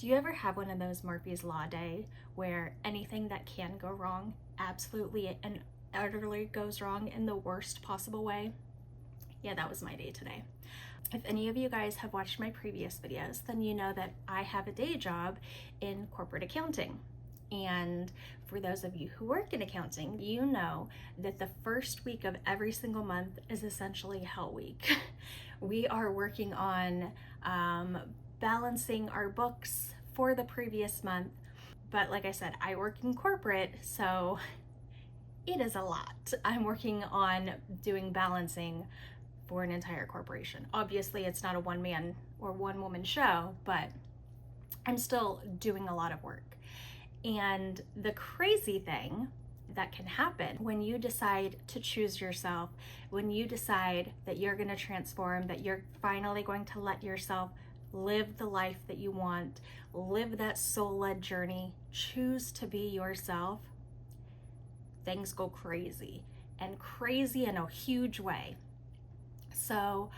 Do you ever have one of those Murphy's Law day where anything that can go wrong absolutely and utterly goes wrong in the worst possible way? Yeah, that was my day today. If any of you guys have watched my previous videos, then you know that I have a day job in corporate accounting. And for those of you who work in accounting, you know that the first week of every single month is essentially Hell Week. We are working on balancing our books for the previous month. But like I said, I work in corporate, so it is a lot. I'm working on doing balancing for an entire corporation. Obviously, it's not a one-man or one-woman show, but I'm still doing a lot of work. And the crazy thing that can happen when you decide to choose yourself, when you decide that you're going to transform, that you're finally going to let yourself live the life that you want, live that soul-led journey, choose to be yourself, things go crazy, and crazy in a huge way. So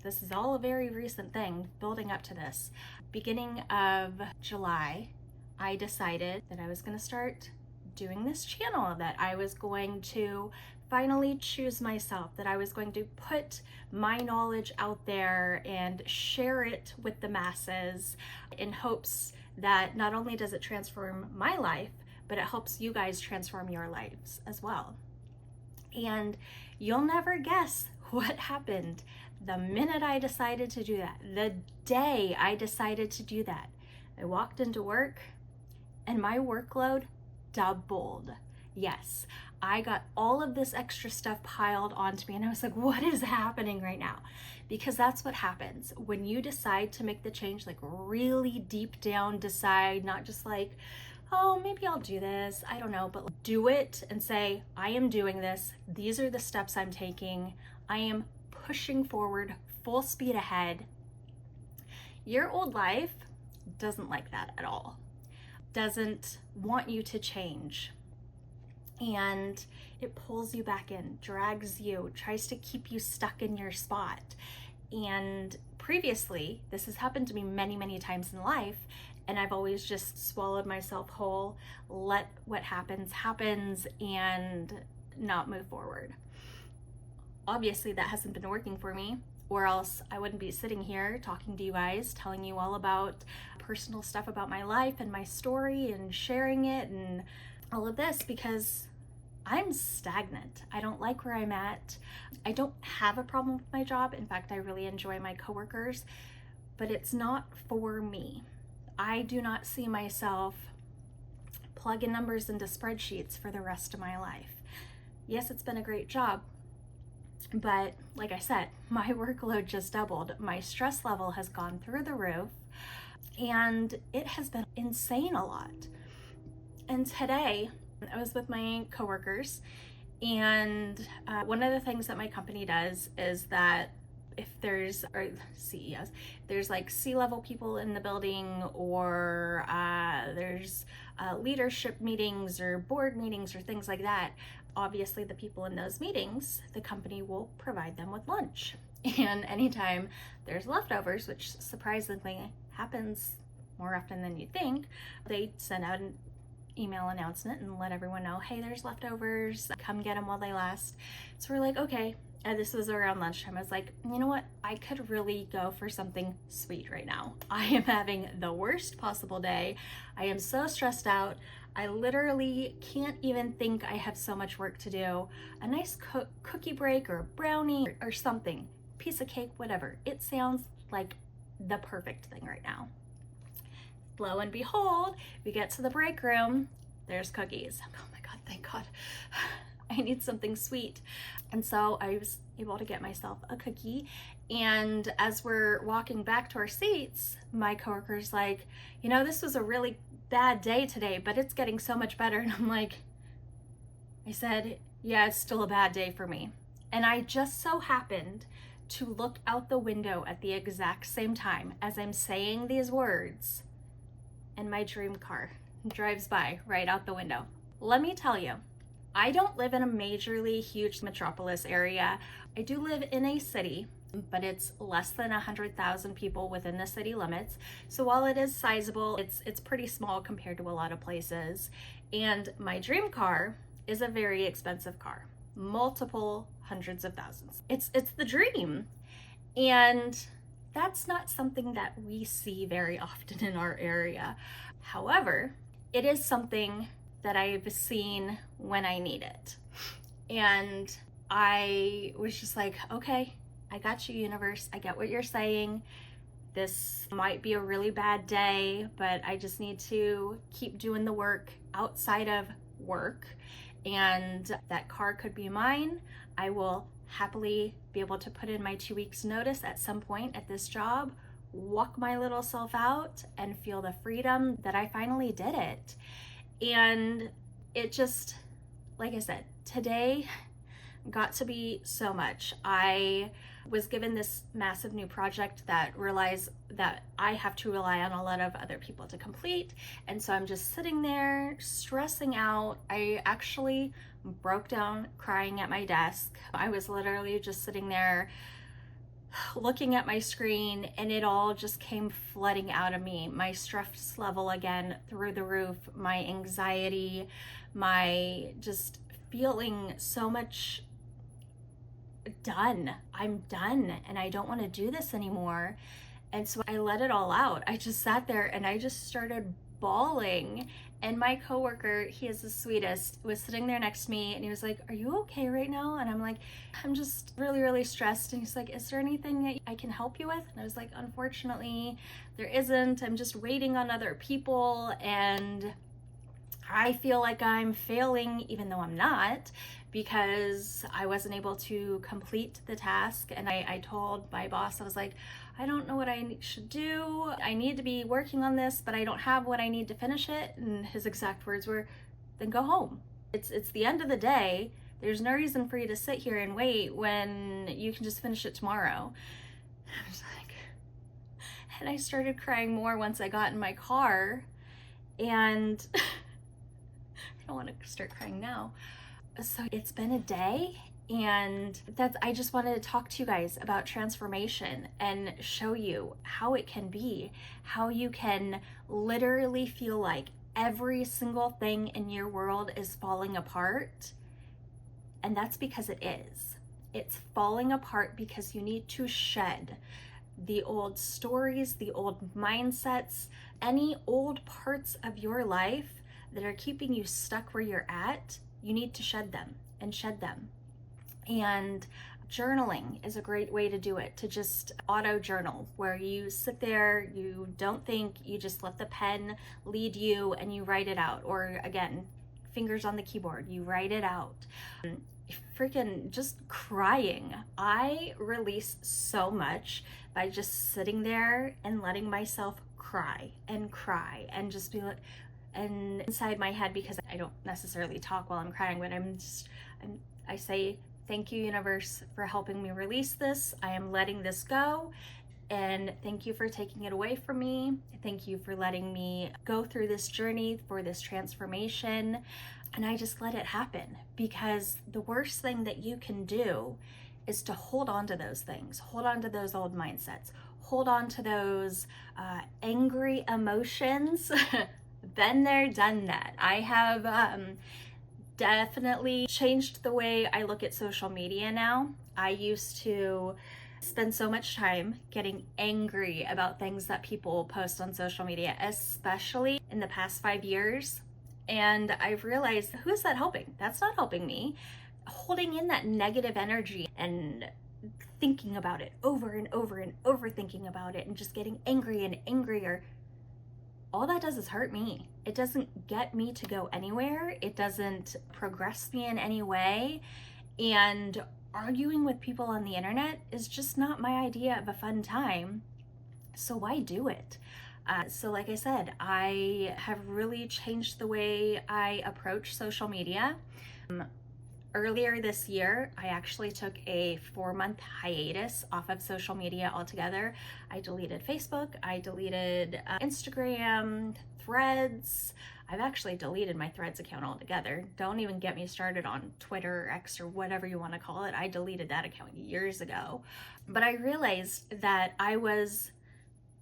this is all a very recent thing building up to this. Beginning of July, I decided that I was going to start doing this channel, that I was going to finally choose myself, that I was going to put my knowledge out there and share it with the masses in hopes that not only does it transform my life, but it helps you guys transform your lives as well. And you'll never guess what happened the minute I decided to do that, the day I decided to do that. I walked into work and my workload doubled. Yes, I got all of this extra stuff piled onto me and I was like, what is happening right now? Because that's what happens when you decide to make the change, like really deep down decide, not just like, oh, maybe I'll do this, I don't know, but do it and say, I am doing this. These are the steps I'm taking. I am pushing forward, full speed ahead. Your old life doesn't like that at all. Doesn't want you to change. And it pulls you back in, drags you, tries to keep you stuck in your spot. And previously, this has happened to me many, many times in life, and I've always just swallowed myself whole, let what happens, and not move forward. Obviously, that hasn't been working for me, or else I wouldn't be sitting here talking to you guys, telling you all about personal stuff about my life and my story and sharing it and all of this, because I'm stagnant. I don't like where I'm at. I don't have a problem with my job. In fact, I really enjoy my coworkers, but it's not for me. I do not see myself plugging numbers into spreadsheets for the rest of my life. Yes, it's been a great job, but like I said, my workload just doubled. My stress level has gone through the roof, and it has been insane a lot. And today, I was with my coworkers, and one of the things that my company does is that if there's, or CEOs, there's like C-level people in the building, or there's leadership meetings or board meetings or things like that, obviously the people in those meetings, the company will provide them with lunch. And anytime there's leftovers, which surprisingly happens more often than you think, they send out an email announcement and let everyone know, hey, there's leftovers, come get them while they last. So we're like, okay. And this was around lunchtime. I was like, you know what? I could really go for something sweet right now. I am having the worst possible day. I am so stressed out. I literally can't even think I have so much work to do. A nice cookie break or a brownie or something, piece of cake, whatever. It sounds like the perfect thing right now. Lo and behold, we get to the break room. There's cookies. Oh my God, thank God. I need something sweet. And so I was able to get myself a cookie. And as we're walking back to our seats, my coworker's like, you know, this was a really bad day today, but it's getting so much better. And I'm like, I said, yeah, it's still a bad day for me. And I just so happened to look out the window at the exact same time as I'm saying these words, and my dream car drives by right out the window. Let me tell you, I don't live in a majorly huge metropolis area. I do live in a city, but it's less than 100,000 people within the city limits. So while it is sizable, it's pretty small compared to a lot of places. And my dream car is a very expensive car, multiple hundreds of thousands. It's the dream. And that's not something that we see very often in our area. However, it is something that I've seen when I need it. And I was just like, okay, I got you, universe. I get what you're saying. This might be a really bad day, but I just need to keep doing the work outside of work. And that car could be mine. I will happily be able to put in my 2 weeks notice at some point at this job, walk my little self out, and feel the freedom that I finally did it. And it just, like I said, today got to be so much. I was given this massive new project that realized that I have to rely on a lot of other people to complete. And so I'm just sitting there stressing out. I actually broke down crying at my desk. I was literally just sitting there looking at my screen, and it all just came flooding out of me. My stress level again through the roof, my anxiety, my just feeling so much done. I'm done and I don't want to do this anymore. And so I let it all out. I just sat there and I just started bawling. And my coworker, he is the sweetest, was sitting there next to me and he was like, "Are you okay right now?" And I'm like, "I'm just really, really stressed." And he's like, "Is there anything that I can help you with?" And I was like, "Unfortunately, there isn't. I'm just waiting on other people and I feel like I'm failing even though I'm not, because I wasn't able to complete the task." And I told my boss, I was like, "I don't know what I should do. I need to be working on this, but I don't have what I need to finish it." And his exact words were, "Then go home. It's the end of the day. There's no reason for you to sit here and wait when you can just finish it tomorrow." I was like, and I started crying more once I got in my car, and I don't want to start crying now. So it's been a day, and I just wanted to talk to you guys about transformation and show you how it can be, how you can literally feel like every single thing in your world is falling apart. And that's because it is. It's falling apart because you need to shed the old stories, the old mindsets, any old parts of your life that are keeping you stuck where you're at. You need to shed them and shed them. And journaling is a great way to do it, to just auto journal, where you sit there, you don't think, you just let the pen lead you and you write it out. Or again, fingers on the keyboard, you write it out. Freaking just crying. I release so much by just sitting there and letting myself cry and just be like, and inside my head, because I don't necessarily talk while I'm crying, but I say, "Thank you, universe, for helping me release this. I am letting this go. And thank you for taking it away from me. Thank you for letting me go through this journey for this transformation." And I just let it happen, because the worst thing that you can do is to hold on to those things, hold on to those old mindsets, hold on to those angry emotions. Been there, done that. I have definitely changed the way I look at social media now. I used to spend so much time getting angry about things that people post on social media, especially in the past 5 years. And I've realized, who is that helping? That's not helping me. Holding in that negative energy and thinking about it over and over and over, thinking about it and just getting angry and angrier, all that does is hurt me. It doesn't get me to go anywhere. It doesn't progress me in any way. And arguing with people on the internet is just not my idea of a fun time. So why do it? So like I said, I have really changed the way I approach social media. Earlier this year, I actually took a 4-month hiatus off of social media altogether. I deleted Facebook, I deleted Instagram, Threads. I've actually deleted my Threads account altogether. Don't even get me started on Twitter or X or whatever you want to call it. I deleted that account years ago. But I realized that I was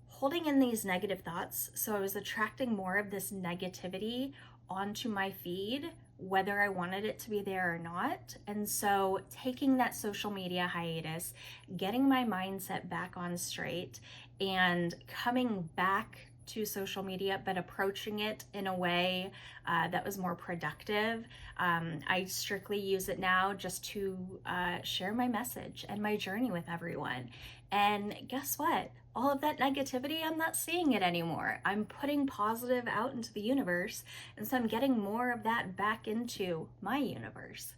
holding in these negative thoughts, so I was attracting more of this negativity onto my feed, whether I wanted it to be there or not. And so taking that social media hiatus, getting my mindset back on straight, and coming back to social media, but approaching it in a way that was more productive. I strictly use it now just to share my message and my journey with everyone. And guess what? All of that negativity, I'm not seeing it anymore. I'm putting positive out into the universe, and so I'm getting more of that back into my universe.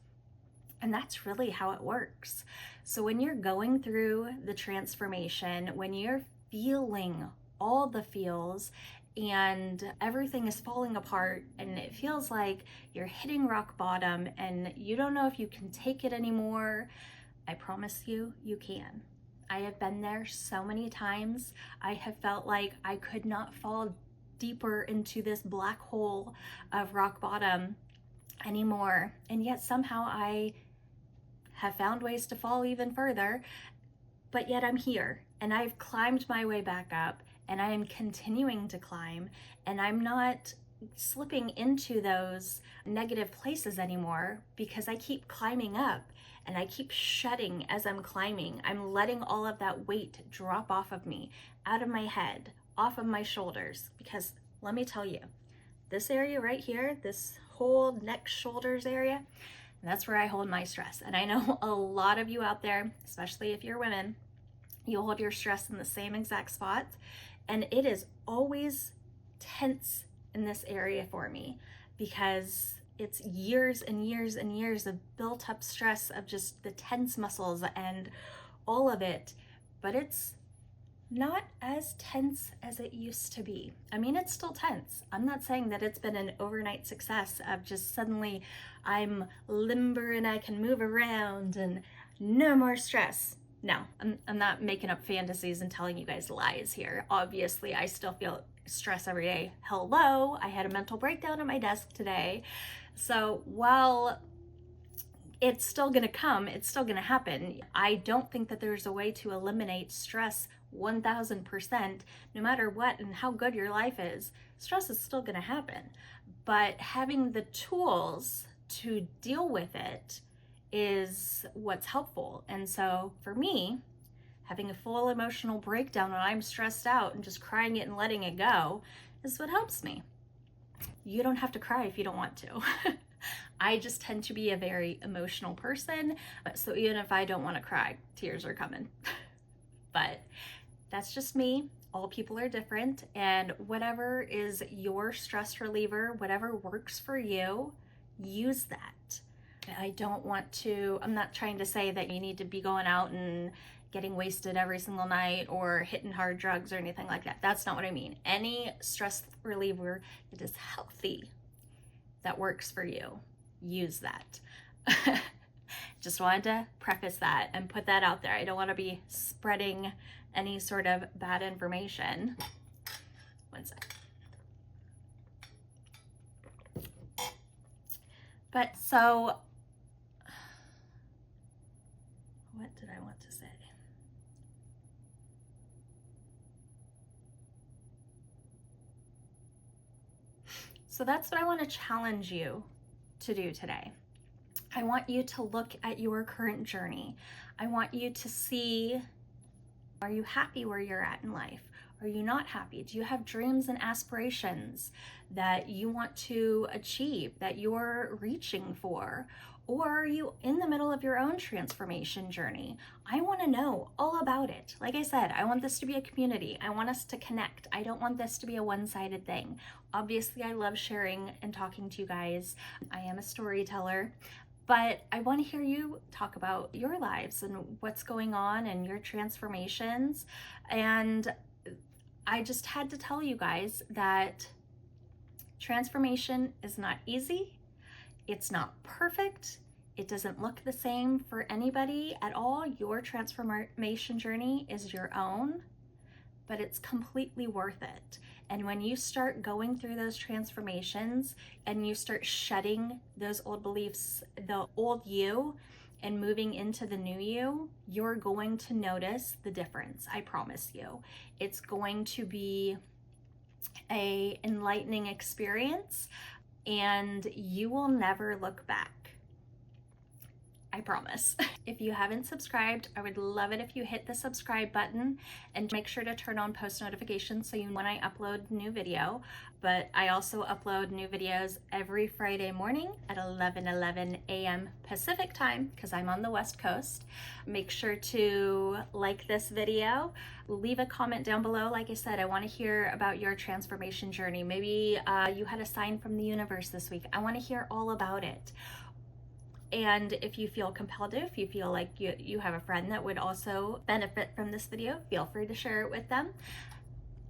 And that's really how it works. So when you're going through the transformation, when you're feeling all the feels and everything is falling apart and it feels like you're hitting rock bottom and you don't know if you can take it anymore, I promise you, you can. I have been there so many times. I have felt like I could not fall deeper into this black hole of rock bottom anymore. And yet somehow I have found ways to fall even further, but yet I'm here and I've climbed my way back up, and I am continuing to climb, and I'm not slipping into those negative places anymore because I keep climbing up and I keep shedding as I'm climbing. I'm letting all of that weight drop off of me, out of my head, off of my shoulders, because let me tell you, this area right here, this whole neck, shoulders area, that's where I hold my stress. And I know a lot of you out there, especially if you're women, you hold your stress in the same exact spot. And it is always tense in this area for me because it's years and years and years of built up stress of just the tense muscles and all of it. But it's not as tense as it used to be. I mean, it's still tense. I'm not saying that it's been an overnight success of just suddenly I'm limber and I can move around and no more stress. No, I'm not making up fantasies and telling you guys lies here. Obviously, I still feel stress every day. Hello, I had a mental breakdown at my desk today. So while it's still gonna come, it's still gonna happen, I don't think that there's a way to eliminate stress 1000%, no matter what and how good your life is. Stress is still gonna happen. But having the tools to deal with it is what's helpful. And so for me, having a full emotional breakdown when I'm stressed out and just crying it and letting it go is what helps me. You don't have to cry if you don't want to. I just tend to be a very emotional person, so even if I don't want to cry, tears are coming. But that's just me. All people are different, and whatever is your stress reliever, whatever works for you, use that. I'm not trying to say that you need to be going out and getting wasted every single night or hitting hard drugs or anything like that. That's not what I mean. Any stress reliever that is healthy, that works for you, use that. Just wanted to preface that and put that out there. I don't want to be spreading any sort of bad information. One sec. But so, what did I want to say? So that's what I want to challenge you to do today. I want you to look at your current journey. I want you to see, are you happy where you're at in life? Are you not happy? Do you have dreams and aspirations that you want to achieve, that you're reaching for? Or are you in the middle of your own transformation journey? I want to know all about it. Like I said, I want this to be a community. I want us to connect. I don't want this to be a one-sided thing. Obviously, I love sharing and talking to you guys. I am a storyteller, but I want to hear you talk about your lives and what's going on and your transformations. And I just had to tell you guys that transformation is not easy. It's not perfect. It doesn't look the same for anybody at all. Your transformation journey is your own, but it's completely worth it. And when you start going through those transformations and you start shedding those old beliefs, the old you, and moving into the new you, you're going to notice the difference. I promise you. It's going to be an enlightening experience, and you will never look back. I promise. If you haven't subscribed, I would love it if you hit the subscribe button and make sure to turn on post notifications so you know when I upload new video. But I also upload new videos every Friday morning at 11:11 a.m. Pacific time because I'm on the West Coast. Make sure to like this video. Leave a comment down below. Like I said, I want to hear about your transformation journey. Maybe you had a sign from the universe this week. I want to hear all about it. And if you feel compelled to, if you feel like you have a friend that would also benefit from this video, feel free to share it with them.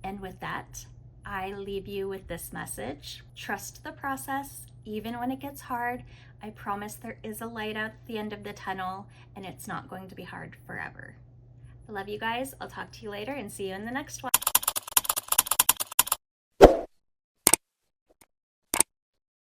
And with that, I leave you with this message. Trust the process, even when it gets hard. I promise there is a light at the end of the tunnel, and it's not going to be hard forever. I love you guys. I'll talk to you later and see you in the next one.